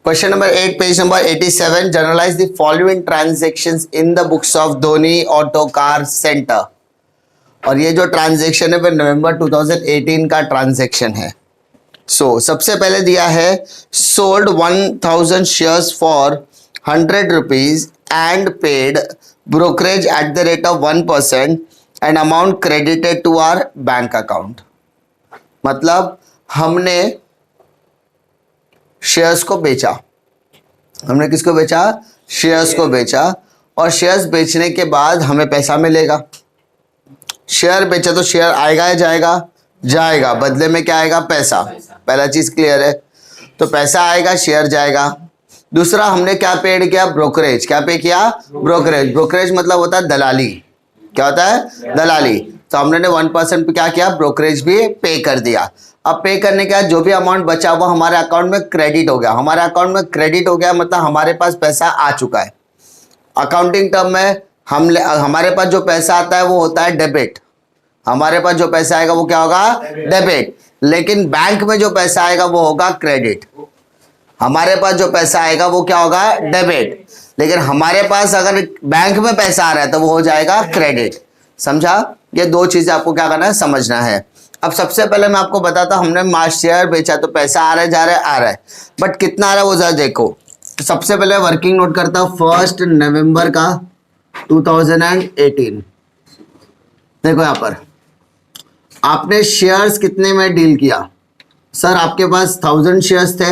Question number 8, page number 87. Generalize the following transactions in the books of Dhoni Auto Car Center. और ये जो transaction है वो नवंबर 2018 का ट्रांजेक्शन है. सबसे पहले दिया है sold 1000 shares for 100 rupees and paid brokerage at the rate of 1% and amount credited to our bank account. मतलब हमने शेयर्स को बेचा. हमने किसको बेचा? शेयर्स को बेचा. और शेयर्स बेचने के बाद हमें पैसा मिलेगा. शेयर बेचा तो शेयर आएगा या जाएगा? जाएगा. बदले में क्या आएगा? पैसा. पहला चीज क्लियर है. तो पैसा आएगा, शेयर जाएगा. दूसरा हमने क्या पेड किया? ब्रोकरेज. क्या पे किया? ब्रोकरेज. ब्रोकरेज मतलब होता है दलाली. क्या होता है? दलाली. तो हमने 1% पे क्या किया? ब्रोकरेज भी पे कर दिया. अब पे करने के बाद जो भी अमाउंट बचा वो हमारे अकाउंट में क्रेडिट हो गया. हमारे अकाउंट में क्रेडिट हो गया मतलब हमारे पास पैसा आ चुका है. अकाउंटिंग टर्म में हमारे पास जो पैसा आता है वो होता है डेबिट. हमारे पास जो पैसा आएगा वो क्या होगा? डेबिट. लेकिन बैंक में जो पैसा आएगा वो होगा क्रेडिट. हमारे पास जो पैसा आएगा वो क्या होगा? डेबिट. लेकिन हमारे पास अगर बैंक में पैसा आ रहा है तो वो हो जाएगा क्रेडिट. समझा? ये दो चीजें आपको क्या करना है? समझना है. अब सबसे पहले मैं आपको बताता हूं, हमने शेयर बेचा तो पैसा आ रहा है, जा रहा है, आ रहा है, बट कितना आ रहा है वो जरा देखो. तो सबसे पहले वर्किंग नोट करता हूं 1 नवंबर का 2018. देखो यहां पर आपने शेयर्स कितने में डील किया? सर आपके पास 1000 शेयर्स थे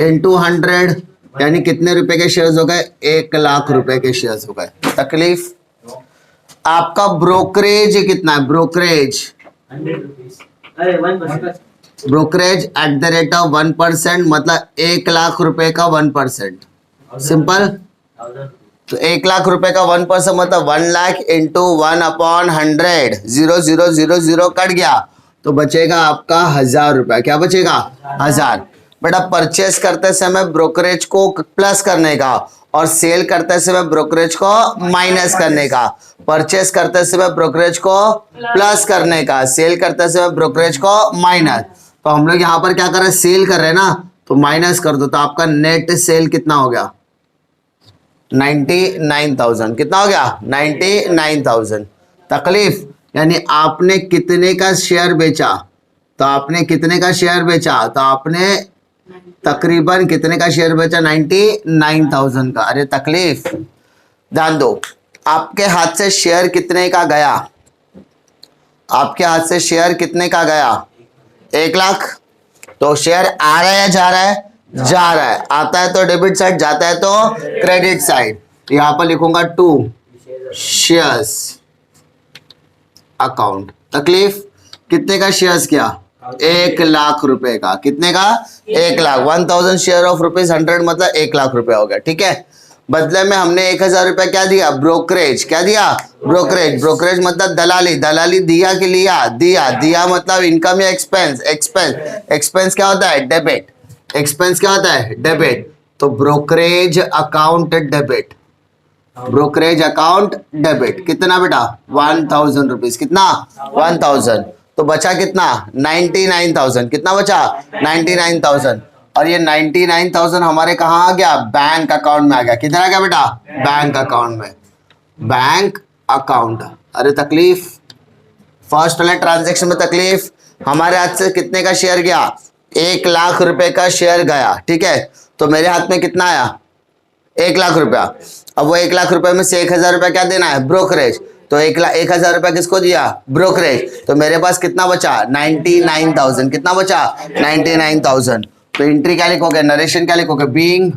इंटू 100 यानी कितने रुपए के शेयर्स हो गए? 1 लाख रुपए के शेयर्स हो गए. तकलीफ आपका ब्रोकरेज कितना है? Brokerage brokerage eight the rate of 1% मतलब 1 लाख रुपए का 1%. सिंपल. तो 1 लाख रुपए का 1% मतलब 1 लाख इंटू 1/100. 0,000 कट गया तो बचेगा आपका 1000 रुपया. क्या बचेगा? 1000. बेटा परचेस करते समय ब्रोकरेज को प्लस करने का और सेल करते समय ब्रोकरेज को माइनस करने का. परचेस करते समय ब्रोकरेज को प्लस करने का, सेल करते समय ब्रोकरेज को माइनस. तो हम लोग यहाँ पर क्या कर रहे हैं? सेल कर रहे हैं ना, तो माइनस कर दो. तो आपका नेट सेल कितना हो गया? 99,000. कितना हो गया? 99,000. तकलीफ यानी आपने कितने का शेयर बेचा? तो आपने कितने का शेयर बेचा? तो आपने तकरीबन कितने का शेयर बेचा? 99,000 का. अरे तकलीफ ध्यान दो. आपके हाथ से शेयर कितने का गया? आपके हाथ से शेयर कितने का गया? 1 लाख. तो शेयर आ रहा है या जा रहा है? जा रहा है. आता है तो डेबिट साइड, जाता है तो क्रेडिट साइड. यहां पर लिखूंगा 2 शेयर्स अकाउंट. तकलीफ कितने का शेयर्स किया? 1 लाख रुपए का. कितने का? 1 लाख. 1000 शेयर ऑफ ₹100 मतलब 1 लाख रुपया हो गया. ठीक है. बदले में हमने 1000 रुपया क्या दिया? ब्रोकरेज. क्या दिया? ब्रोकरेज. ब्रोकरेज मतलब दलाली. दलाली दिया कि लिया? दिया. दिया मतलब इनकम या एक्सपेंस? एक्सपेंस. एक्सपेंस क्या होता है? डेबिट. एक्सपेंस क्या होता है? डेबिट. तो brokerage account debit. Brokerage account debit. कितना बेटा? 1000 रुपीज. कितना? 1000. तो बचा कितना? 99,000. कितना बचा? 99,000. और ये 99,000 हमारे कहाँ आ गया? बैंक अकाउंट में आ गया. किधर आ गया बेटा? बैंक अकाउंट में. Bank account. अरे तकलीफ फर्स्ट वाले ट्रांजेक्शन में तकलीफ. हमारे हाथ से कितने का शेयर गया? 1 लाख रुपए का शेयर गया. ठीक है. तो मेरे हाथ में कितना आया? 1 लाख रुपया. अब वो 1 लाख रुपए में से 1000 रुपया क्या देना है? ब्रोकरेज. तो 1,000 रुपया किसको दिया? ब्रोकरेज. तो मेरे पास कितना बचा? 99,000. कितना बचा? 99,000. तो एंट्री क्या लिखोगे? नरेशन क्या लिखोगे? Being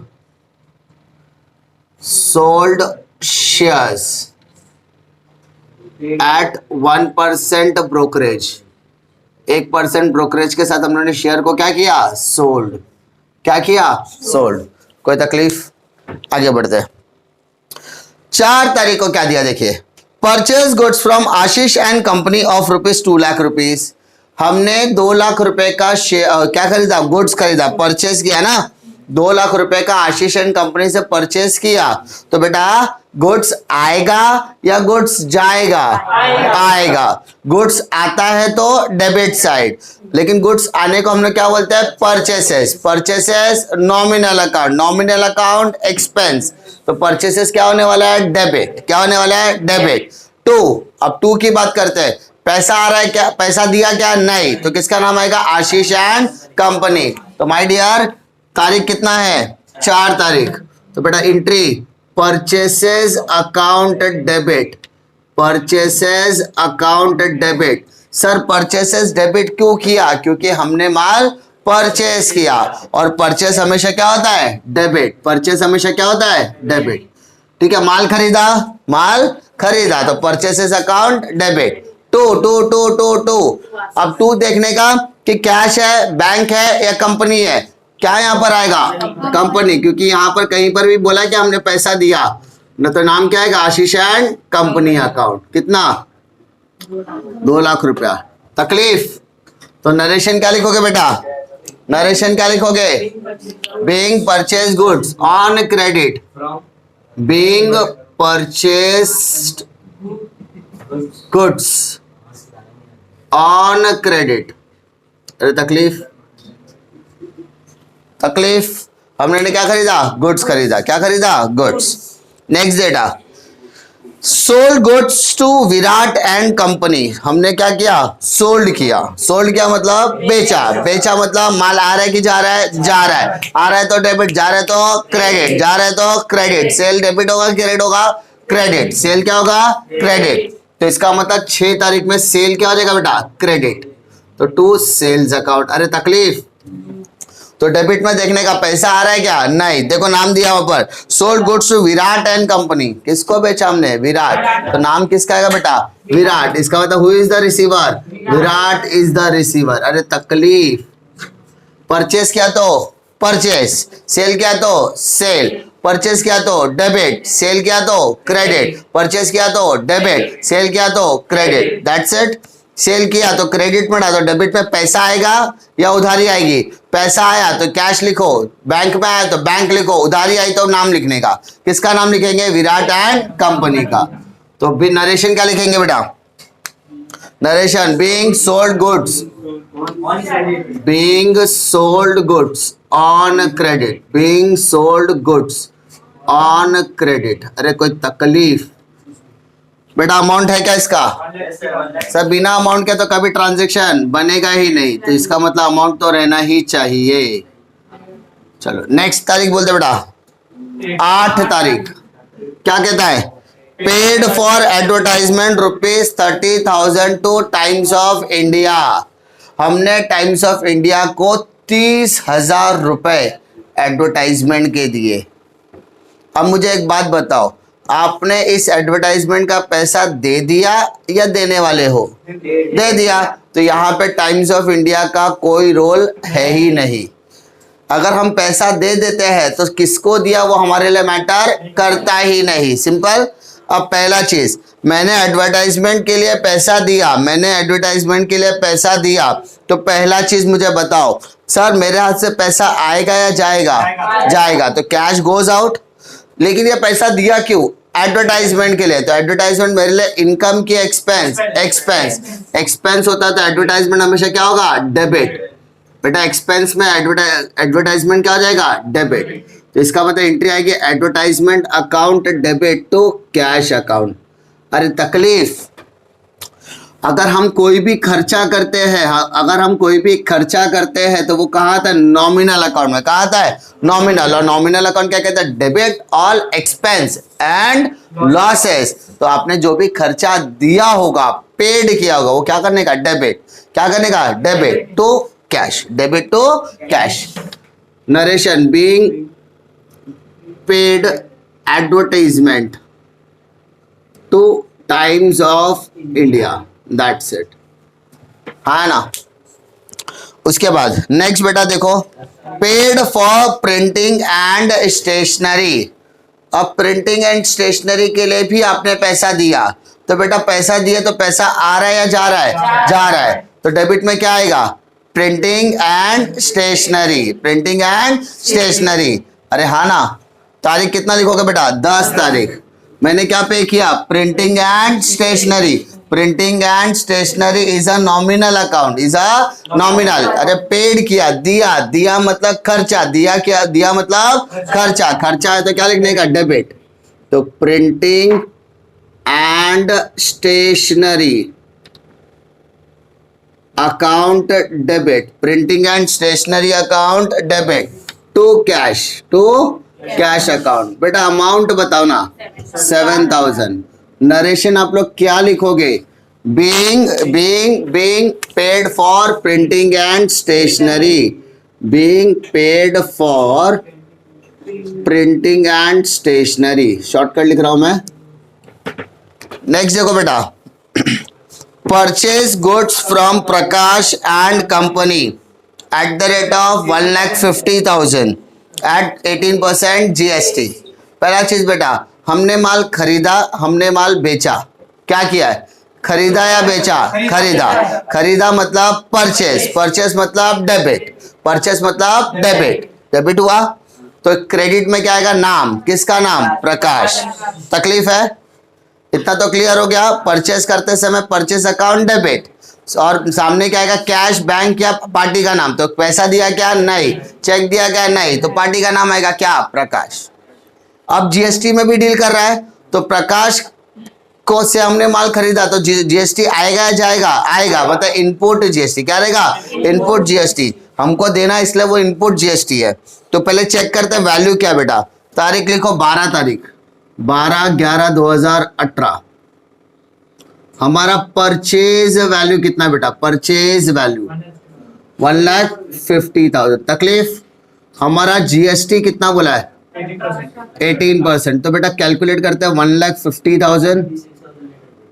sold shares at 1% brokerage. 1% brokerage के साथ हमने शेयर को क्या किया? सोल्ड. क्या किया? सोल्ड. कोई तकलीफ? आगे बढ़ते हैं. 4 तारीख को क्या दिया देखिए. Purchase goods from Ashish and company of ₹2 lakh. हमने 2 लाख रुपए का क्या खरीदा? गुड्स खरीदा. परचेज किया ना. 2 लाख रुपए का आशीष एंड कंपनी से परचेज किया. तो बेटा गुड्स आएगा या गुड्स जाएगा? आएगा। गुड्स आता है तो डेबिट साइड, लेकिन गुड्स आने को हमने क्या बोलते हैं? Purchases. Purchases nominal account, nominal account expense, तो परचेसेस क्या होने वाला है? डेबिट। क्या होने वाला है? डेबिट। टू, अब टू की बात करते हैं। पैसा आ रहा है क्या? पैसा दिया क्या? नहीं, तो किसका नाम आएगा? आशीष एंड कंपनी। तो माय डियर, तारीख कितना है? 4 तारीख। तो बेटा entry purchases account debit, purchases account debit. Sir purchases debit क्यों किया? क्योंकि हमने माल परचेस किया, और परचेस हमेशा क्या होता है? डेबिट। परचेस हमेशा क्या होता है? डेबिट। ठीक है, माल खरीदा, माल खरीदा, तो purchases account debit. To to to to to, अब टू देखने का कि कैश है, बैंक है या कंपनी है। क्या यहां पर आएगा? कंपनी, क्योंकि यहां पर कहीं पर भी बोला कि हमने पैसा दिया, न तो नाम क्या आएगा? आशीष एंड कंपनी अकाउंट। कितना? 2 लाख रुपया। तकलीफ? तो नरेशन क्या लिखोगे बेटा? नरेशन क्या लिखोगे? Being purchase goods on credit, being purchased goods on credit. अरे तकलीफ, तकलीफ, हमने क्या खरीदा? गुड्स खरीदा। क्या खरीदा? Goods. Next date, sold goods to Virat and company. हमने क्या किया? सोल्ड किया। सोल्ड किया मतलब बेचा। बेचा मतलब माल आ रहा है कि जा रहा है? जा रहा है। आ रहा है तो डेबिट, जा रहा है तो क्रेडिट, जा रहा है तो क्रेडिट। सेल डेबिट होगा, क्रेडिट होगा? क्रेडिट। सेल क्या होगा? क्रेडिट। तो इसका मतलब 6 तारीख में सेल क्या हो जाएगा बेटा? क्रेडिट। तो टू सेल्स अकाउंट। अरे तकलीफ, तो डेबिट में देखने का पैसा आ रहा है क्या? नहीं। देखो नाम दिया ऊपर, sold goods to Virat and company. किसको बेचा हमने? विराट। तो नाम किसका आएगा बेटा? विराट। इसका मतलब who is the receiver? Virat is the receiver. अरे तकलीफ, परचेस किया तो परचेस, सेल किया तो सेल, परचेस किया तो डेबिट, सेल किया तो क्रेडिट, परचेस किया तो डेबिट, सेल किया तो क्रेडिट। That's it. सेल किया तो क्रेडिट में डालो, डेबिट में पैसा आएगा या उधारी आएगी? पैसा आया तो कैश लिखो, बैंक में आया तो बैंक लिखो, उधारी आई तो नाम लिखने का। किसका नाम लिखेंगे? विराट एंड कंपनी का। तो भी नरेशन क्या लिखेंगे बेटा? Narration being sold goods, being sold goods on credit, being sold goods on credit. अरे कोई तकलीफ बेटा? अमाउंट है क्या इसका? सर बिना अमाउंट के तो कभी ट्रांजैक्शन बनेगा ही नहीं, तो इसका मतलब अमाउंट तो रहना ही चाहिए। चलो नेक्स्ट तारीख बोलते बेटा, 8 तारीख। क्या कहता है? Paid for advertisement ₹30,000 to Times of India. हमने टाइम्स ऑफ इंडिया को 30,000 रुपए एडवर्टाइजमेंट के दिए। अब मुझे एक बात बताओ, आपने इस एडवर्टाइजमेंट का पैसा दे दिया या देने वाले हो? दे दिया। तो यहाँ पे टाइम्स ऑफ इंडिया का कोई रोल है ही नहीं। अगर हम पैसा दे देते हैं तो किसको दिया वो हमारे लिए मैटर करता ही नहीं। सिंपल। अब पहला चीज, मैंने एडवर्टाइजमेंट के लिए पैसा दिया, मैंने एडवर्टाइजमेंट के लिए पैसा दिया, तो पहला चीज मुझे बताओ सर मेरे हाथ से पैसा आएगा या जाएगा? जाएगा। तो कैश गोज आउट। लेकिन ये पैसा दिया क्यों? एडवर्टाइजमेंट के लिए। तो एडवर्टाइजमेंट मेरे लिए इनकम की एक्सपेंस, एक्सपेंस, एक्सपेंस होता है तो एडवर्टाइजमेंट हमेशा क्या होगा? डेबिट। बेटा एक्सपेंस में एडवर्टाइजमेंट क्या हो जाएगा? डेबिट। तो इसका मतलब एंट्री आएगी advertisement account debit to cash account. अरे तकलीफ, अगर हम कोई भी खर्चा करते हैं, अगर हम कोई भी खर्चा करते हैं तो वो कहाँ आता है? नॉमिनल अकाउंट में। कहाँ आता है? नॉमिनल। और नॉमिनल अकाउंट क्या कहता है? Debit all expense and losses. तो आपने जो भी खर्चा दिया होगा, पेड किया होगा, वो क्या करने का? डेबिट। क्या करने का? Debit to cash, debit to cash. Narration being paid advertisement to Times of India. That's it. हाँ ना। उसके बाद नेक्स्ट बेटा देखो, paid for printing and stationery. अब प्रिंटिंग एंड स्टेशनरी के लिए भी आपने पैसा दिया, तो बेटा पैसा दिए तो पैसा आ रहा है या जा रहा है? जा रहा है। तो डेबिट में क्या आएगा? Printing and stationery, printing and stationery. अरे हाँ ना। तारीख कितना लिखोगे बेटा? 10 तारीख। मैंने क्या पे किया? Printing and stationery. Printing and stationery is a nominal account, is a nominal. अरे पेड किया, दिया, दिया मतलब खर्चा, दिया क्या? दिया मतलब खर्चा, खर्चा है तो क्या लिखने का? डेबिट। तो printing and stationery account debit, printing and stationery account debit to cash, to cash account. बेटा अमाउंट बताओ ना, 7,000। नरेशन आप लोग क्या लिखोगे? being paid for printing and stationery, being paid for printing and stationery, shortcut लिख रहा हूं मैं। नेक्स्ट देखो बेटा, purchase goods from Prakash and company at the rate of 1,50,000 at 18% GST। पहला चीज बेटा, हमने माल खरीदा, हमने माल बेचा। क्या किया है? खरीदा या बेचा? खरीदा। खरीदा मतलब परचेस, परचेस मतलब डेबिट, परचेस मतलब डेबिट, डेबिट हुआ। तो क्रेडिट में क्या आएगा? नाम, किसका नाम? प्रकाश। तकलीफ है? इतना तो क्लियर हो गया। परचेस करते समय परचेस अकाउंट डेबिट, और सामने क्या आएगा? कैश, बैंक या पार्टी का नाम। तो पैसा दिया क्या? नहीं। चेक दिया क्या? नहीं। तो पार्टी का नाम आएगा क्या? प्रकाश। अब जीएसटी में भी डील कर रहा है, तो प्रकाश को से हमने माल खरीदा तो जीएसटी आएगा या जाएगा? आएगा, मतलब इनपुट जीएसटी। क्या रहेगा? Input GST. हमको देना इसलिए वो इनपुट जीएसटी है। तो पहले चेक करते हैं वैल्यू क्या बेटा। तारीख लिखो 12 तारीख, 12/11/2018। हमारा परचेज वैल्यू कितना बेटा? Purchase value 1,50,000। तकलीफ? हमारा जीएसटी कितना बोला है? 18%। तो बेटा कैलकुलेट करते हैं, 1,50,000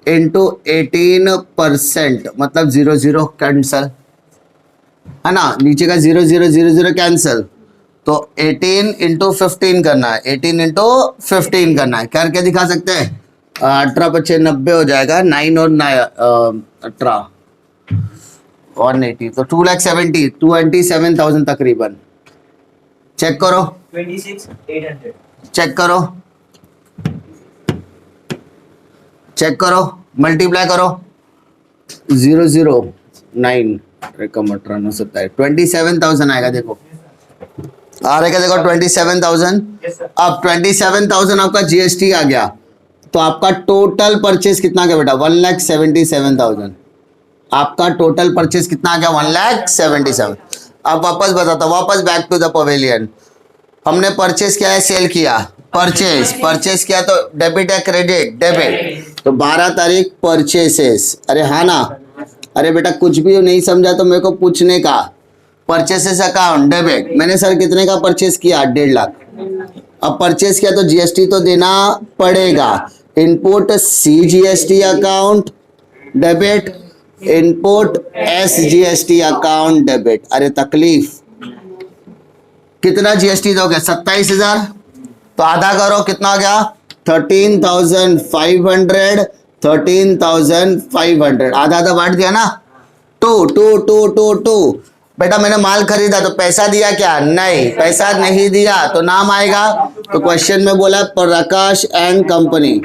इंटू 18%, मतलब 0 कैंसल, है ना? नीचे का 0 कैंसल। तो 18 इंटू 15 करना है, 18 इंटू 15 करना है। करके दिखा सकते हैं? 18×5 90 हो जाएगा, 9 और 18 180, तो 2,27,000 तकरीबन। चेक करो, 26,800। चेक करो, चेक करो, मल्टीप्लाई करो। 009 कम 18 27,000 आएगा। देखो आ रहेगा, देखो 27,000। अब 27,000 आपका जीएसटी आ गया, तो आपका टोटल परचेज कितना आ गया बेटा? 1,77,000। आपका टोटल परचेज कितना आ गया? 1,77,000। अब वापस बताता हूं, वापस बैक टू द पवेलियन। हमने परचेज किया है, सेल किया, परचेज, परचेज किया तो डेबिट या क्रेडिट? डेबिट। तो 12 तारीख परचेसेस। अरे हाँ ना? अरे बेटा कुछ भी नहीं समझा तो मेरे को पूछने का। Purchases account debit. मैंने सर कितने का परचेज किया? 1.5 लाख। अब परचेज किया तो जीएसटी तो देना पड़ेगा। Input CGST account debit, input SGST account debit. अरे तकलीफ, कितना जीएसटी दोगे? 27,000। तो आधा करो, कितना आ गया? 13,500, 13,500। आधा आधा बांट दिया ना, 2 बेटा मैंने माल खरीदा तो पैसा दिया क्या? नहीं। पैसा नहीं दिया तो नाम आएगा। तो क्वेश्चन में बोला Prakash and company,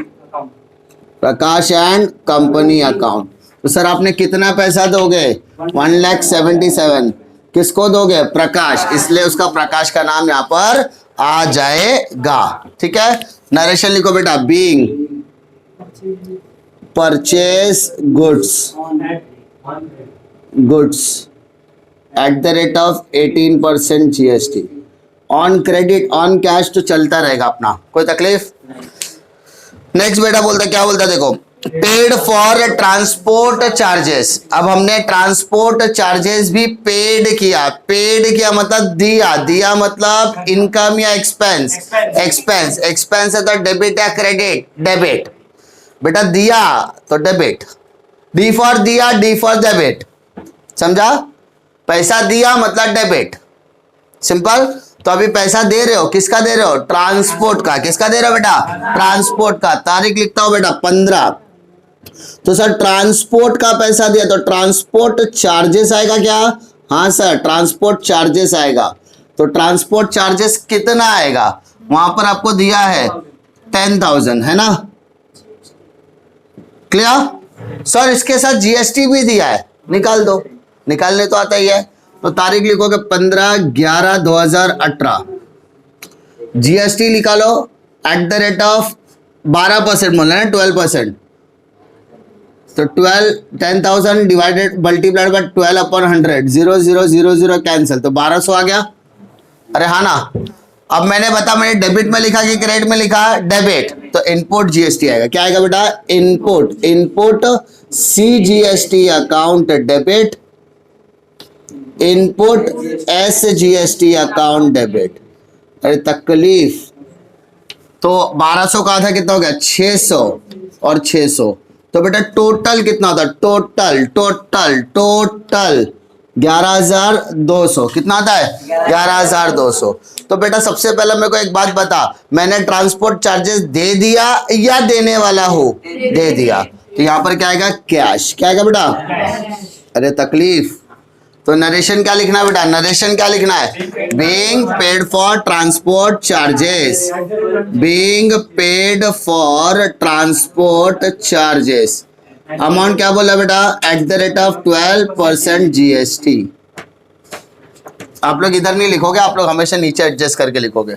Prakash and company account. तो सर आपने कितना पैसा दोगे? 1,77,000। किसको दोगे? प्रकाश, इसलिए उसका प्रकाश का नाम यहाँ पर आ जाएगा। ठीक है, नरेशन लिखो बेटा। Being purchase goods at the rate of 18% GST on credit, on cash तो चलता रहेगा अपना, कोई तकलीफ? नेक्स्ट बेटा बोलता, क्या बोलता देखो, पेड फॉर ट्रांसपोर्ट चार्जेस। अब हमने ट्रांसपोर्ट चार्जेस भी पेड किया। पेड किया मतलब दिया, दिया मतलब इनकम या एक्सपेंस? एक्सपेंस। एक्सपेंस है तो डेबिट या क्रेडिट? डेबिट। बेटा दिया तो डेबिट, डी फॉर दिया, डी फॉर डेबिट। समझा? पैसा दिया मतलब डेबिट, सिंपल। तो अभी पैसा दे रहे हो, किसका दे रहे हो? ट्रांसपोर्ट का। किसका दे रहे हो बेटा? ट्रांसपोर्ट का। तारीख लिखता हूं बेटा 15। तो सर ट्रांसपोर्ट का पैसा दिया तो ट्रांसपोर्ट चार्जेस आएगा क्या? हाँ सर, ट्रांसपोर्ट चार्जेस आएगा। तो ट्रांसपोर्ट चार्जेस कितना आएगा? वहां पर आपको दिया है 10,000, है ना? Clear sir? इसके साथ जीएसटी भी दिया है, निकाल दो, निकालने तो आता ही है। तो तारीख लिखोगे 15/11/2018, जीएसटी निकालो एट द रेट ऑफ 12% बोलना है, 12%। तो 10,000 डिवाइडेड मल्टीप्लाइड बाय 12/100, 0000 कैंसिल, तो 1200 आ गया। अरे हाँ ना। अब मैंने मैंने डेबिट में लिखा कि क्रेडिट में लिखा? डेबिट, तो इनपुट जीएसटी आएगा। क्या आएगा बेटा? Input CGST account debit, input SGST account debit. अरे तकलीफ। तो 1200 का आधा कितना हो गया? 600 और 600, तो बेटा टोटल कितना होता है? टोटल 11,200। कितना आता है? 11,200। तो बेटा सबसे पहले मेरे को एक बात बता, मैंने ट्रांसपोर्ट चार्जेस दे दिया या देने वाला हो? दे दिया, तो यहां पर क्या आएगा? कैश। क्या आएगा बेटा? अरे तकलीफ। तो नरेशन क्या लिखना है बेटा? नरेशन क्या लिखना है? Being paid for transport charges, being paid for transport charges. Amount क्या बोला बेटा? Eight the rate of 12% GST. आप लोग इधर नहीं लिखोगे, आप लोग हमेशा नीचे एडजस्ट करके लिखोगे,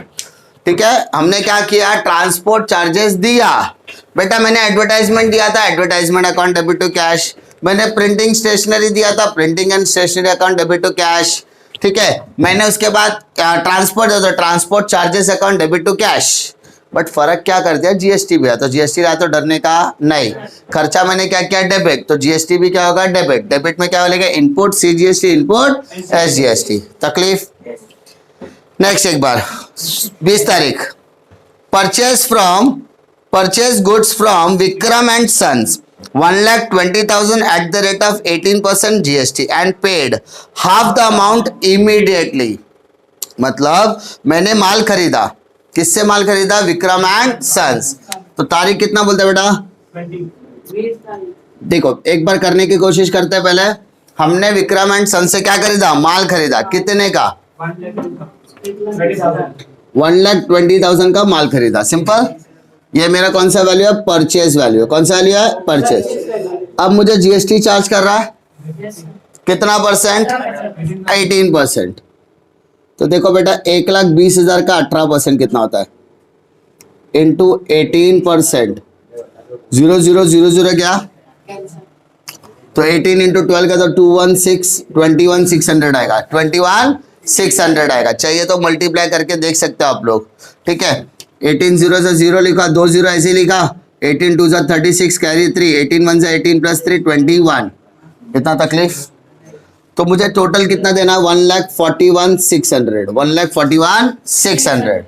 ठीक है? हमने क्या किया? ट्रांसपोर्ट चार्जेस दिया बेटा। मैंने एडवर्टाइजमेंट दिया था, advertisement account debit to cash. मैंने प्रिंटिंग स्टेशनरी दिया था, printing and stationery account debit to cash, ठीक है? मैंने उसके बाद ट्रांसपोर्ट दिया तो transport charges account debit to cash. But फर्क क्या कर दिया? जीएसटी भी है, तो जीएसटी रहा तो डरने का नहीं। खर्चा मैंने क्या किया? डेबिट, तो जीएसटी भी क्या होगा? डेबिट। डेबिट में क्या बोलेगा? Input CGST, input SGST. तकलीफ? नेक्स्ट एक बार 20 तारीख, purchase goods from Vikram and sons 1,20,000 at the rate of 18% GST and paid half the amount immediately। मतलब मैंने माल खरीदा, किससे माल खरीदा? Vikram and sons. तो तारीख कितना बोलते हैं बेटा? देखो एक बार करने की कोशिश करते हैं। पहले हमने विक्रम एंड सन्स से क्या खरीदा? माल खरीदा। कितने का? 1,20,000 का माल खरीदा। सिंपल। ये मेरा कौन सा वैल्यू है? Purchase value. कौन सा वैल्यू है? परचेज। अब मुझे जीएसटी चार्ज कर रहा है कितना परसेंट? 18%। तो देखो बेटा 1,20,000 का 18% कितना होता है? इंटू 18%, 0,000 क्या? तो 18 इंटू 12 का तो 21,600 आएगा। 21,600 आएगा। चाहिए तो मल्टीप्लाई करके देख सकते हो आप लोग, ठीक है? 18 0 से 0 लिखा, 2 0 ऐसे लिखा, 18 2 36 कैरी 3, 18 1 18 प्लस 3 21। कितना तकलीफ? तो मुझे टोटल कितना देना है? 1,41,600, 1,41,600।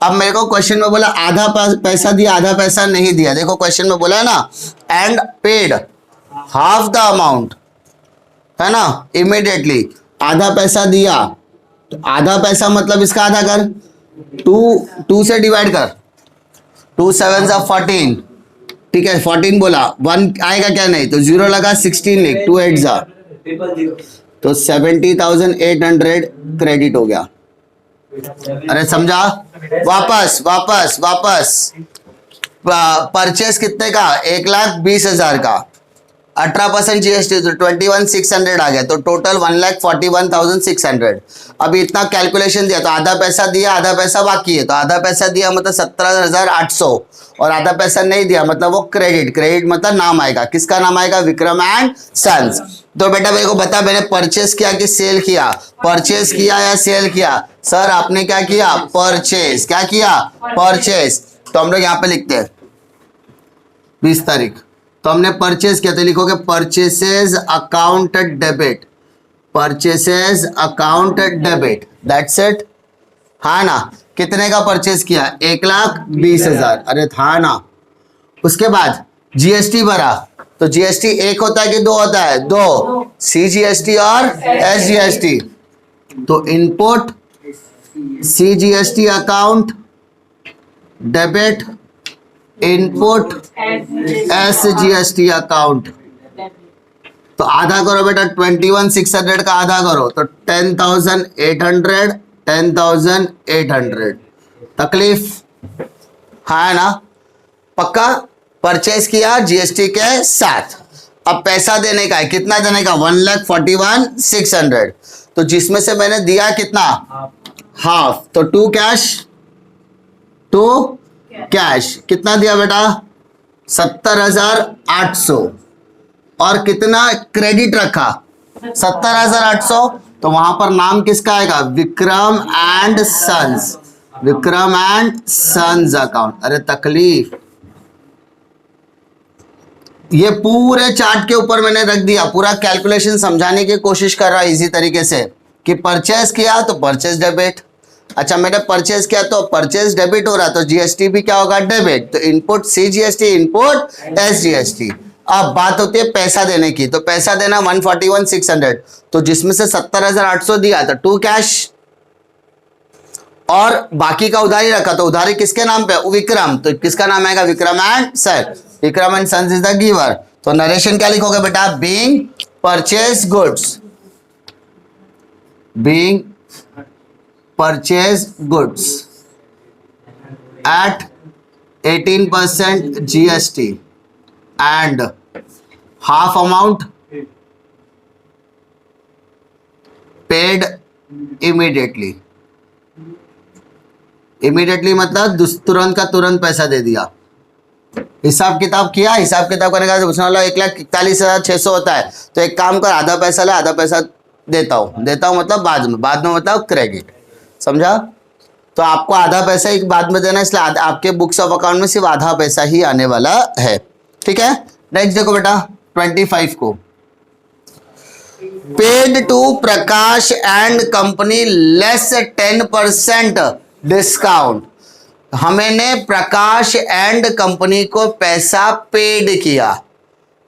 अब मेरे को क्वेश्चन में बोला आधा पैसा दिया, आधा पैसा नहीं दिया। देखो क्वेश्चन में बोला है ना, and paid half the amount, है ना, इमीडिएटली। आधा पैसा दिया, तो आधा पैसा मतलब इसका आधा कर, 2 से डिवाइड कर, 2 7 14, ठीक है? 14 बोला, 1 आएगा क्या? नहीं, तो 0 लगा, 16 लिख, 2 8 जा, तो 70,800 क्रेडिट हो गया। अरे समझा? वापस वापस वापस परचेस कितने का? 1,20,000 का, 18% जीएसटी, तो 21,600 आ गया। तो टोटल 1,41,600। अभी इतना कैलकुलेशन दिया, तो आधा पैसा दिया, आधा पैसा बाकी है। तो आधा पैसा दिया मतलब 17,800, और आधा पैसा नहीं दिया मतलब वो क्रेडिट। क्रेडिट मतलब नाम आएगा, किसका नाम आएगा? Vikram and sons. तो बेटा मेरे को बता, मैंने परचेस किया कि सेल किया? परचेस किया या सेल किया? सर आपने क्या किया? परचेस। क्या किया? परचेस। तो हम लोग यहाँ पे लिखते हैं 20 तारीख, तो हमने परचेस किया, तो लिखोगे purchases account debit, purchases account debit, that's it. हाँ ना? कितने का परचेस किया? 1,20,000। अरे था ना? उसके बाद जीएसटी भरा, तो जीएसटी एक होता है कि 2 होता है? 2, सीजीएसटी और एसजीएसटी। तो input CGST account debit, input SGST account. तो आधा करो बेटा, 21,600 का आधा करो, तो 10,800, 10,800। तकलीफ? हाँ है ना? पक्का? परचेज किया जीएसटी के साथ। अब पैसा देने का है, कितना देने का? 1,41,600। तो जिसमें से मैंने दिया कितना? हाफ। तो टू कैश कितना दिया बेटा? 70,800। और कितना क्रेडिट रखा? 70,800। तो वहां पर नाम किसका आएगा? Vikram and sons, Vikram and sons account. अरे तकलीफ, ये पूरे चार्ट के ऊपर मैंने रख दिया, पूरा कैलकुलेशन समझाने की कोशिश कर रहा इजी तरीके से कि परचेज किया तो परचेज डेबिट। अच्छा मैंने परचेज किया तो परचेज डेबिट हो रहा, तो जीएसटी भी क्या होगा? डेबिट। तो इनपुट सीजीएसटी, इनपुट एसजीएसटी। अब बात होती है पैसा देने की, तो पैसा देना 141,600, तो जिसमें से 70,800 दिया तो टू कैश, और बाकी का उधारी रखा, तो उधारी किसके नाम पे? विक्रम। तो किसका नाम आएगा? Vikram and son, Vikram and sons is the giver. तो नरेशन क्या लिखोगे बेटा? Being purchase goods, being purchase goods at 18% GST and half amount paid immediately। Immediately मतलब तुरंत का तुरंत पैसा दे दिया। हिसाब किताब किया, हिसाब किताब करने का पूछने वाला 1,41,600 होता है, तो एक काम कर, आधा पैसा ले, आधा पैसा देता हूं मतलब बाद में मतलब क्रेडिट, समझा? तो आपको आधा पैसा एक बाद में देना, इसलिए आपके बुक्स ऑफ अकाउंट में सिर्फ आधा पैसा ही आने वाला है। ठीक है, नेक्स्ट देखो बेटा 25 को, paid to Prakash and company less 10% discount. हमने प्रकाश एंड कंपनी को पैसा पेड किया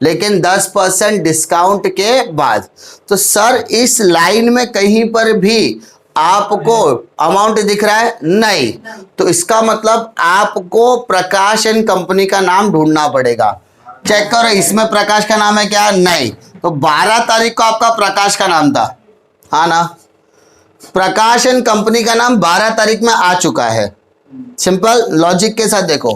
लेकिन 10% डिस्काउंट के बाद। तो सर इस लाइन में कहीं पर भी आपको अमाउंट दिख रहा है? नहीं। तो इसका मतलब आपको प्रकाश एंड कंपनी का नाम ढूंढना पड़ेगा। चेक करो, इसमें प्रकाश का नाम है क्या? नहीं। तो 12 तारीख को आपका प्रकाश का नाम था, हाँ ना? प्रकाश एंड कंपनी का नाम 12 तारीख में आ चुका है। सिंपल लॉजिक के साथ देखो,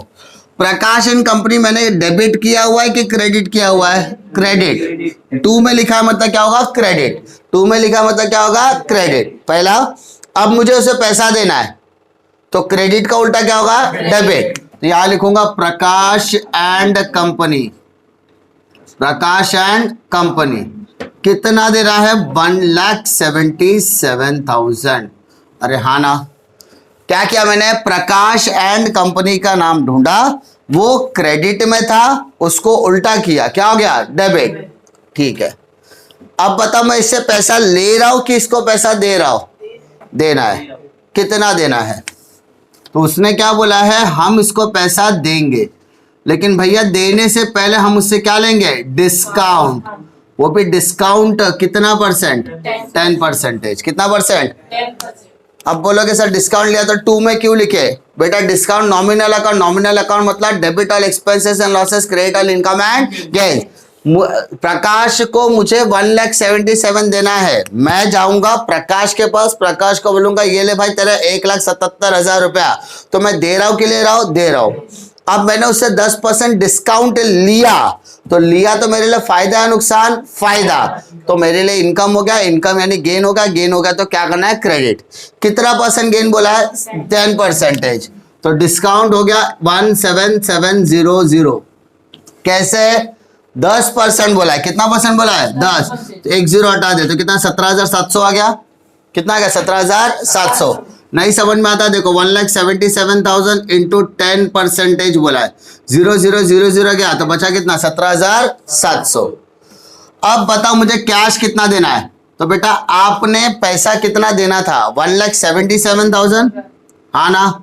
प्रकाश एंड कंपनी मैंने डेबिट किया हुआ है कि क्रेडिट किया हुआ है? क्रेडिट। 2 में लिखा मतलब क्या होगा? क्रेडिट। 2 में लिखा मतलब क्या होगा? क्रेडिट पहला। अब मुझे उसे पैसा देना है, तो क्रेडिट का उल्टा क्या होगा? डेबिट। तो यहां लिखूंगा Prakash and company, Prakash and company कितना दे रहा है? 1,77,000। अरे हाँ ना, क्या किया मैंने? प्रकाश एंड कंपनी का नाम ढूंढा, वो क्रेडिट में था, उसको उल्टा किया, क्या हो गया? डेबिट। ठीक है, अब बता मैं इससे पैसा ले रहा हूं कि इसको पैसा दे रहा हूं? देना है। कितना देना है? तो उसने क्या बोला है? हम इसको पैसा देंगे, लेकिन भैया देने से पहले हम उससे क्या लेंगे? डिस्काउंट। वो भी डिस्काउंट कितना परसेंट? 10%। कितना परसेंट? 10%। अब बोलोगे सर डिस्काउंट लिया तो 2 में क्यों लिखे? बेटा discount nominal account, nominal account मतलब debit all expenses and losses, credit all income and gain. Prakash को मुझे 1,77,000 देना है, मैं जाऊंगा प्रकाश के पास, प्रकाश को बोलूंगा ये ले भाई तेरा 1,77,000 रुपया। तो मैं दे रहा हूं कि ले रहा हूं? दे रहा हूं। अब मैंने उससे 10% डिस्काउंट लिया, तो लिया तो मेरे लिए फायदा है नुकसान? फायदा। तो मेरे लिए इनकम हो गया, इनकम यानी गेन होगा, गेन होगा तो क्या करना है? क्रेडिट। कितना परसेंट गेन बोला है? 10%। तो डिस्काउंट हो गया 1,77,000। कैसे? 10% बोला है। कितना परसेंट बोला है? 10। तो एक जीरो हटा दे तो कितना? 17,700 आ गया। कितना आ गया? 17,700। नहीं समझ में आता? देखो 1,77,000 इंटू 10% बोला है, 0,000 गया तो बचा कितना? 17,700। अब बताओ मुझे कैश कितना देना है? तो बेटा आपने पैसा कितना देना था? 1,77,000, हाँ ना?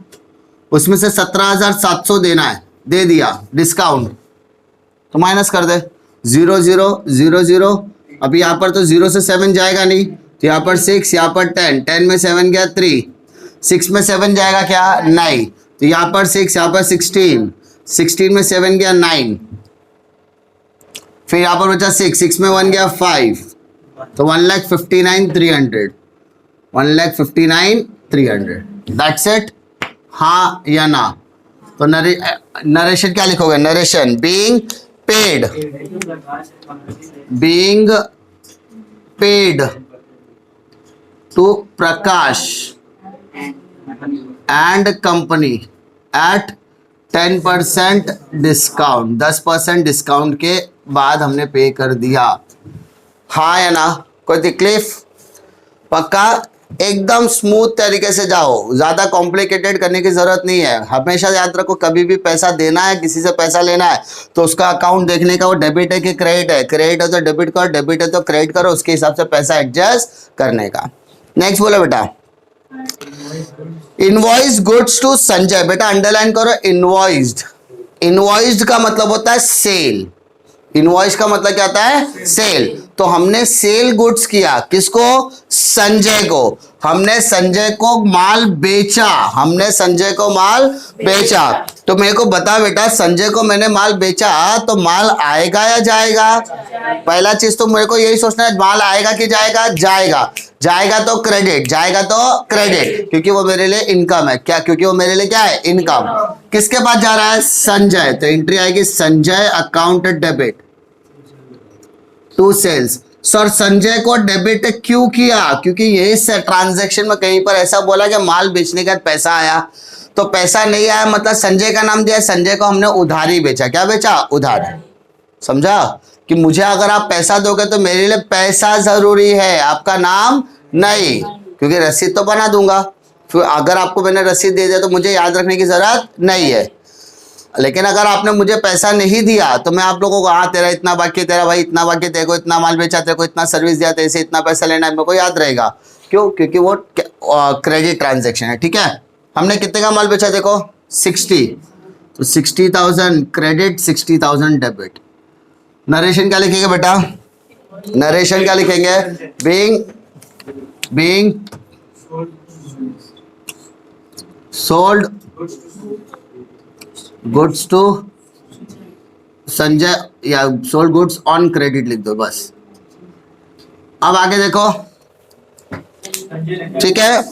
उसमें से 17,700 देना है, दे दिया डिस्काउंट, तो माइनस कर दे 0,000। अब यहाँ पर तो 0 से 7 जाएगा नहीं, तो यहाँ पर 6, यहाँ पर 10 में 7 गया 3, 6 में 7 जाएगा क्या? 9, तो यहाँ पर 6, यहाँ पर 16 में 7 गया 9, फिर यहाँ पर बचा 6 में 1 गया 5, तो 1,59,300, 1,59,300। दैट्स इट, हाँ या ना? तो नरेशन क्या लिखोगे? Narration being paid, being paid to Prakash and company at 10% discount, 10% discount के बाद हमने पे कर दिया। हाँ या ना? कोई तकलीफ? पक्का? एकदम स्मूथ तरीके से जाओ, ज्यादा कॉम्प्लिकेटेड करने की जरूरत नहीं है। हमेशा याद रखो, कभी भी पैसा देना है, किसी से पैसा लेना है, तो उसका अकाउंट देखने का वो डेबिट है कि क्रेडिट है। क्रेडिट है तो डेबिट करो, डेबिट है तो क्रेडिट करो, उसके हिसाब से पैसा एडजस्ट करने का। नेक्स्ट बोलो बेटा, इनवॉइस गुड्स टू संजय। बेटा अंडरलाइन करो इनवॉइस्ड। इनवॉइस्ड का मतलब होता है सेल। इनवॉइस का मतलब क्या होता है? सेल। तो हमने सेल गुड्स किया, किसको? संजय को। हमने संजय को माल बेचा, हमने संजय को माल बेचा। तो मेरे को बता बेटा, संजय को मैंने माल बेचा तो माल आएगा या जाएगा? पहला चीज तो मेरे को यही सोचना है, माल आएगा कि जाएगा? जाएगा। जाएगा तो क्रेडिट, जाएगा तो क्रेडिट, क्योंकि वो मेरे लिए इनकम है। क्या? क्योंकि वो मेरे लिए क्या है? इनकम। किसके पास जा रहा है? संजय। तो एंट्री आएगी Sanjay account debit to sales. Sir Sanjay को डेबिट क्यों किया? क्योंकि यही ट्रांजैक्शन में कहीं पर ऐसा बोला कि माल बेचने के बाद पैसा आया, तो पैसा नहीं आया मतलब संजय का नाम दिया, संजय को हमने उधारी बेचा। क्या बेचा? उधार। समझा? कि मुझे अगर आप पैसा दोगे तो मेरे लिए पैसा जरूरी है, आपका नाम नहीं, क्योंकि रसीद तो बना दूंगा। फिर अगर आपको मैंने रसीद दे दिया तो मुझे याद रखने की जरूरत नहीं है। लेकिन अगर आपने मुझे पैसा नहीं दिया तो मैं आप लोगों को, हाँ तेरा इतना बाकी, तेरा भाई इतना बाकी, तेरे को इतना माल बेचा, तेरे को इतना सर्विस दिया, तेरे से इतना पैसा लेना है, मेरे को याद रहेगा। क्यों? क्योंकि वो क्रेडिट ट्रांजैक्शन है। ठीक है? हमने कितने का माल बेचा? देखो 60, तो 60,000 क्रेडिट, 60,000 डेबिट। नरेशन क्या लिखेंगे बेटा? नरेशन क्या लिखेंगे? Being sold goods to Sanjay, या सोल्ड गुड्स ऑन क्रेडिट लिख दो बस। अब आगे देखो, ठीक है?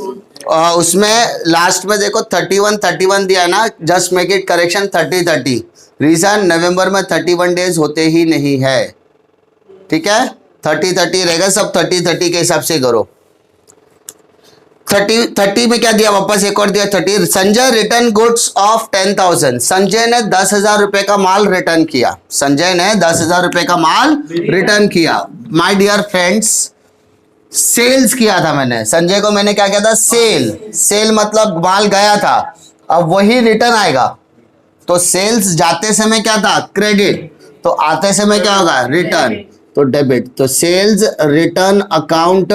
उसमें लास्ट में देखो 31 दिया ना, just make it correction 30. Reason, नवंबर में 31 डेज होते ही नहीं है। ठीक है? 30 रहेगा, सब 30 के हिसाब से करो। 30 में क्या दिया? वापस एक और दिया 30। Sanjay return goods of 10,000। Sanjay ने 10,000 रुपए का माल रिटर्न किया। संजय ने 10,000 रुपए का माल रिटर्न किया। माय डियर फ्रेंड्स, सेल्स किया था मैंने, संजय को मैंने क्या किया था? सेल। सेल मतलब माल गया था, अब वही रिटर्न आएगा। तो सेल्स जाते समय क्या था? क्रेडिट। तो आते समय क्या होगा? रिटर्न, तो डेबिट। तो sales return account,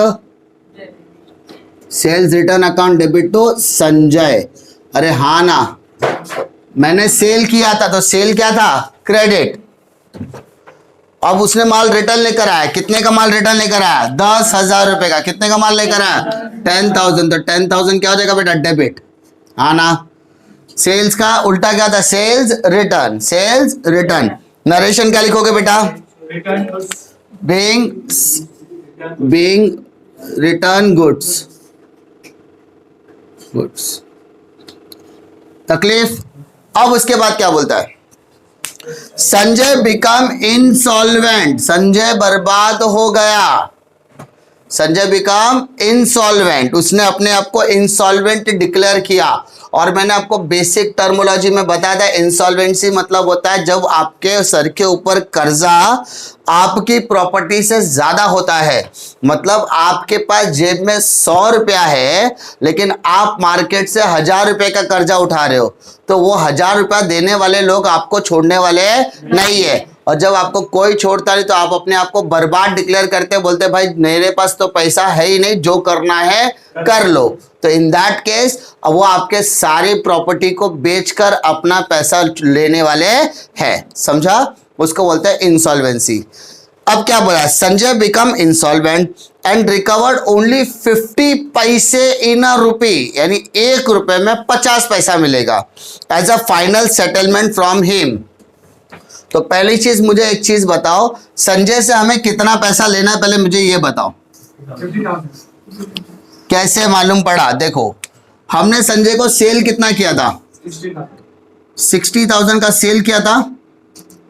sales return account debit to Sanjay. अरे हाँ ना, मैंने सेल किया था तो सेल क्या था? क्रेडिट। अब उसने माल रिटर्न लेकर आया, कितने का माल रिटर्न लेकर आया? 10,000 रुपए का। कितने का माल लेकर आया? 10,000। तो 10,000 क्या हो जाएगा बेटा? डेबिट। हाँ ना? सेल्स का उल्टा क्या था? Sales return. Sales return. Narration क्या लिखोगे बेटा? Being return goods. तकलीफ? अब उसके बाद क्या बोलता है? Sanjay become insolvent. संजय बर्बाद हो गया। Sanjay become insolvent. उसने अपने आप को इंसॉल्वेंट डिक्लेयर किया। और मैंने आपको बेसिक टर्मोलॉजी में बताया था, इंसॉल्वेंसी मतलब होता है जब आपके सर के ऊपर कर्जा आपकी प्रॉपर्टी से ज्यादा होता है। मतलब आपके पास जेब में 100 रुपया है, लेकिन आप मार्केट से 1,000 रुपए का कर्जा उठा रहे हो, तो वो 1,000 रुपया देने वाले लोग आपको छोड़ने वाले नहीं है। और जब आपको कोई छोड़ता नहीं तो आप अपने आप को बर्बाद डिक्लेयर करते, बोलते भाई मेरे पास तो पैसा है ही नहीं, जो करना है कर लो। तो इन दैट केस वो आपके सारी प्रॉपर्टी को बेचकर अपना पैसा लेने वाले हैं। समझा? उसको बोलते हैं इंसॉल्वेंसी। अब क्या बोला? Sanjay become insolvent and recovered only 50 पैसे इन अ रुपी, यानी 1 रुपए में 50 पैसा मिलेगा as a final settlement from him. तो पहली चीज मुझे एक चीज बताओ, संजय से हमें कितना पैसा लेना है? पहले मुझे ये बताओ, कैसे मालूम पड़ा? देखो, हमने संजय को सेल कितना किया था? 60,000 का सेल किया था,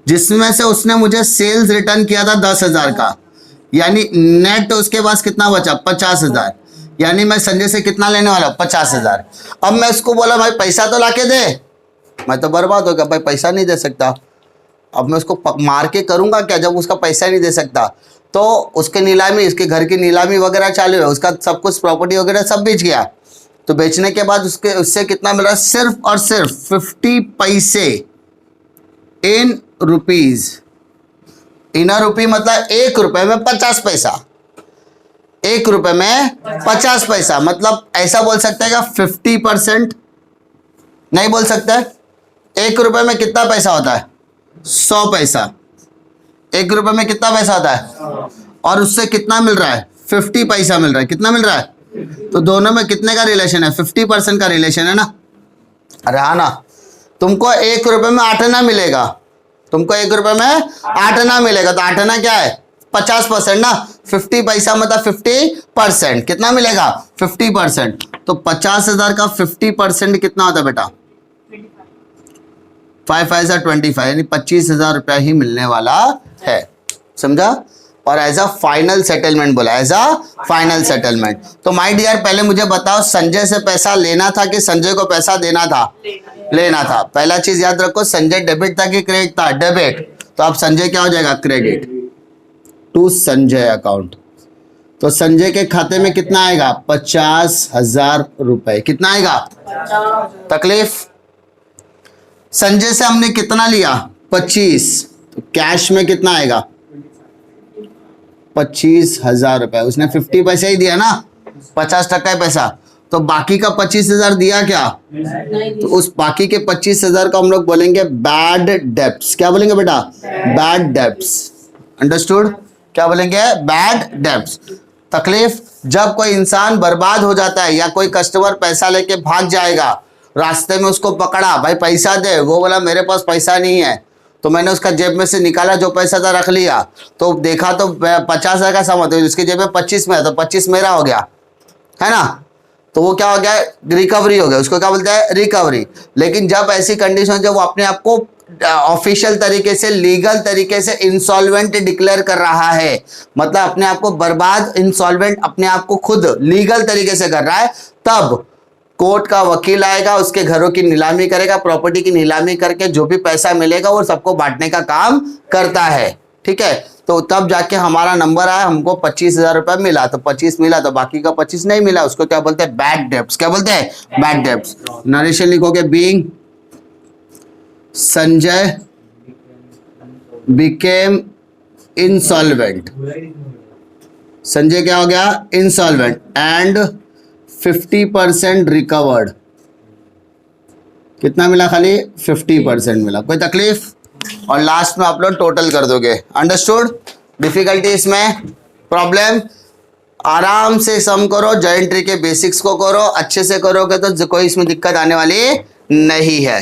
जिसमें से उसने मुझे सेल्स रिटर्न किया था 10,000 का, यानी नेट उसके पास कितना बचा 50,000, यानी मैं संजय से कितना लेने वाला 50,000। अब मैं उसको बोला भाई पैसा तो लाके दे, मैं तो बर्बाद हो गया भाई, पैसा नहीं दे सकता। अब मैं उसको मार के करूंगा क्या जब उसका पैसा नहीं दे सकता। तो उसके नीलामी, उसके घर की नीलामी वगैरह चालू है, उसका सब कुछ प्रॉपर्टी वगैरह सब बेच गया। तो बेचने के बाद उससे कितना मिल रहा है, सिर्फ और सिर्फ 50 पैसे इन रुपीज। इन रुपी मतलब 1 रुपए में 50 पैसा, 1 रुपए में 50 पैसा, मतलब ऐसा बोल सकते हैं कि 50%, नहीं बोल सकते। 1 रुपए में कितना पैसा होता है 100 पैसा। 1 रुपए में कितना पैसा होता है, और उससे कितना मिल रहा है 50 पैसा मिल रहा है। कितना मिल रहा है, तो दोनों में कितने का रिलेशन है, 50% का रिलेशन है ना। अरे हाँ ना, तुमको 1 रुपए में 8 आना मिलेगा, तुमको 1 रुपए में 8 आना मिलेगा, तो 8 आना क्या है 50% ना। 50 पैसा मतलब 50%, कितना मिलेगा 50%। तो 50,000 का 50% कितना होता है बेटा 5 5 25, यानी 25,000 रुपया ही मिलने वाला है, समझा। और एज अ फाइनल सेटलमेंट बोला, एज अ फाइनल सेटलमेंट। तो माय डियर पहले मुझे बताओ, संजय से पैसा लेना था कि संजय को पैसा देना था, लेना था। पहला चीज याद रखो, संजय डेबिट था कि क्रेडिट था, डेबिट। तो अब संजय क्या हो जाएगा, क्रेडिट टू संजय अकाउंट। तो संजय के खाते में कितना आएगा 50,000 रुपए। कितना आएगा, तकलीफ। संजय से हमने कितना लिया 25, तो कैश में कितना आएगा 25,000 रुपए। उसने 50 पैसे ही दिया ना, 50% पैसा, तो बाकी का 25,000 दिया क्या, तो उस बाकी के 25,000 को हम लोग बोलेंगे बैड डेब्ट्स। क्या बोलेंगे बेटा, बैड डेब्ट्स। अंडरस्टूड, क्या बोलेंगे, बैड डेब्ट्स। तकलीफ, जब कोई इंसान बर्बाद हो जाता है या कोई कस्टमर पैसा लेके भाग जाएगा, रास्ते में उसको पकड़ा, भाई पैसा दे, वो बोला मेरे पास पैसा नहीं है, तो मैंने उसका जेब में से निकाला, जो पैसा था रख लिया, तो देखा तो 50,000 का सामान, तो उसके जेब में 25 में है, तो 25 मेरा हो गया, है ना। तो वो क्या हो गया, रिकवरी हो गया, उसको क्या बोलते हैं, रिकवरी। लेकिन जब ऐसी कंडीशन, जब वो अपने आप को ऑफिशियल तरीके से, लीगल तरीके से इंसॉल्वेंट डिक्लेयर कर रहा है, मतलब अपने आप को बर्बाद, इंसॉल्वेंट अपने आप को खुद लीगल तरीके से कर रहा है, तब कोर्ट का वकील आएगा, उसके घरों की नीलामी करेगा, प्रॉपर्टी की नीलामी करके जो भी पैसा मिलेगा वो सबको बांटने का काम करता है, ठीक है। तो तब जाके हमारा नंबर आया, हमको 25,000 रुपया मिला, तो 25 मिला, तो बाकी का 25 नहीं मिला, उसको क्या बोलते हैं, बैड डेब्ट्स। क्या बोलते हैं, बैड डेब्ट्स। नरेशन लिखोगे, being Sanjay became insolvent, Sanjay क्या हो गया, इंसॉल्वेंट, एंड 50% रिकवर्ड। कितना मिला, खाली 50% मिला, कोई तकलीफ। और लास्ट में आप लोग टोटल कर दोगे। अंडरस्टूड, डिफिकल्टी इसमें, प्रॉब्लम, आराम से सम करो, जॉइंट ट्री के बेसिक्स को करो, अच्छे से करोगे तो कोई इसमें दिक्कत आने वाली नहीं है।